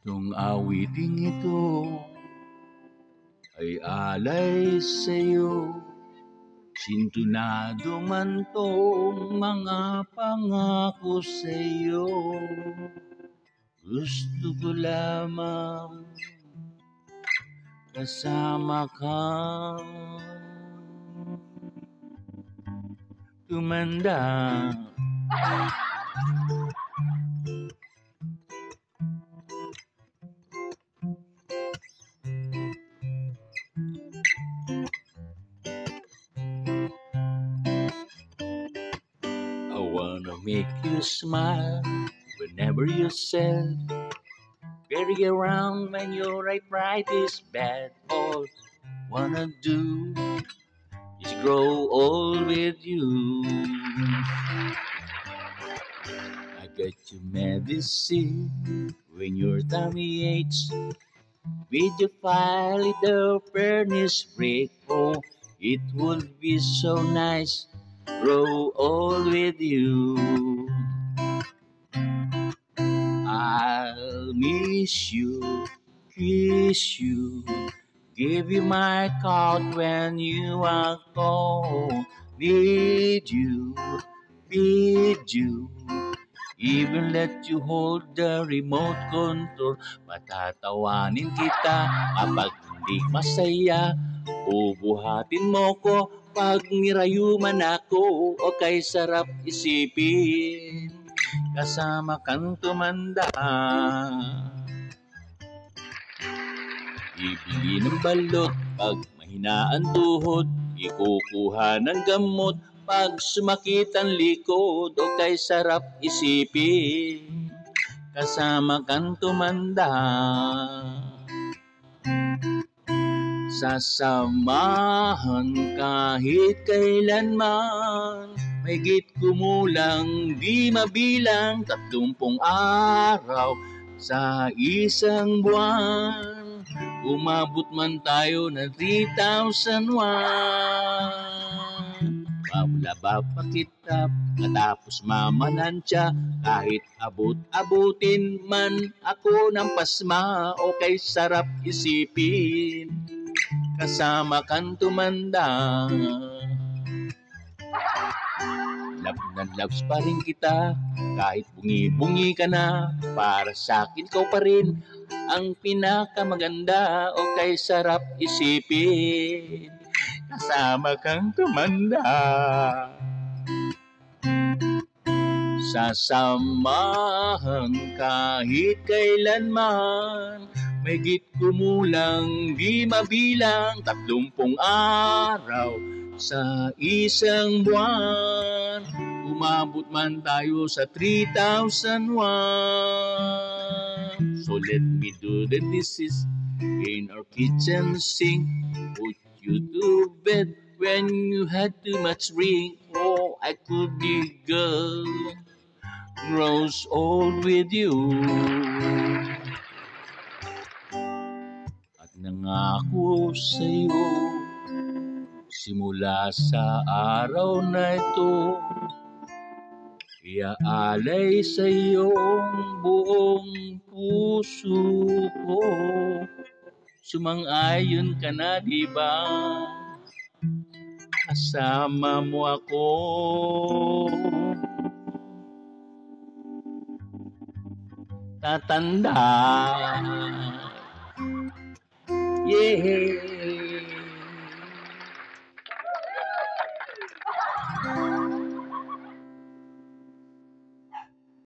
Itong awiting ito ay alay sa'yo. Sintunado man tong mga pangako sa'yo. Gusto ko lamang kasama ka. Tumanda. I wanna make you smile whenever you said carry around when your right is bad. All wanna do is grow old with you. I got you medicine when your tummy aches. With your file the furnace break. Oh, it would be so nice grow old with you. I'll miss you, kiss you, give you my card when you are gone. Need you, even let you hold the remote control. Patatawanin kita kapag hindi masaya. Bubuhatin mo ko pag nirayuman ako. O kay sarap isipin kasama kang tumanda. Ibili ng balot pag mahina ang tuhod. Ikukuha ng gamot pag sumakit ang likod. O kay sarap isipin kasama kang tumanda. Sasamahan kahit kailanman. Mahigit kumulang di mabilang 30 araw sa isang buwan. Umabot man tayo ng 3,001. Maulaba pa kita katapos mamanansya. Kahit abot-abutin man ako ng pasma. O kay sarap isipin kasama kang tumanda. Love na loves pa rin kita kahit bungi-bungi ka na. Para sa'kin ikaw pa rin ang pinakamaganda. O kay sarap isipin kasama kang tumanda. Sasamahan kahit kailanman. Mahigit kumulang di mabilang 30 araw sa isang buwan. Umabot man tayo sa 3,001. So let me do the dishes in our kitchen sink. Put you to bed when you had too much drink. Oh, I could be girl grows old with you. At nangako sa'yo simula sa araw na ito, iaalay sa iyong buong puso ko. Sumang-ayon ka na, di ba? Kasama mo ako. Tatanda. Yeah.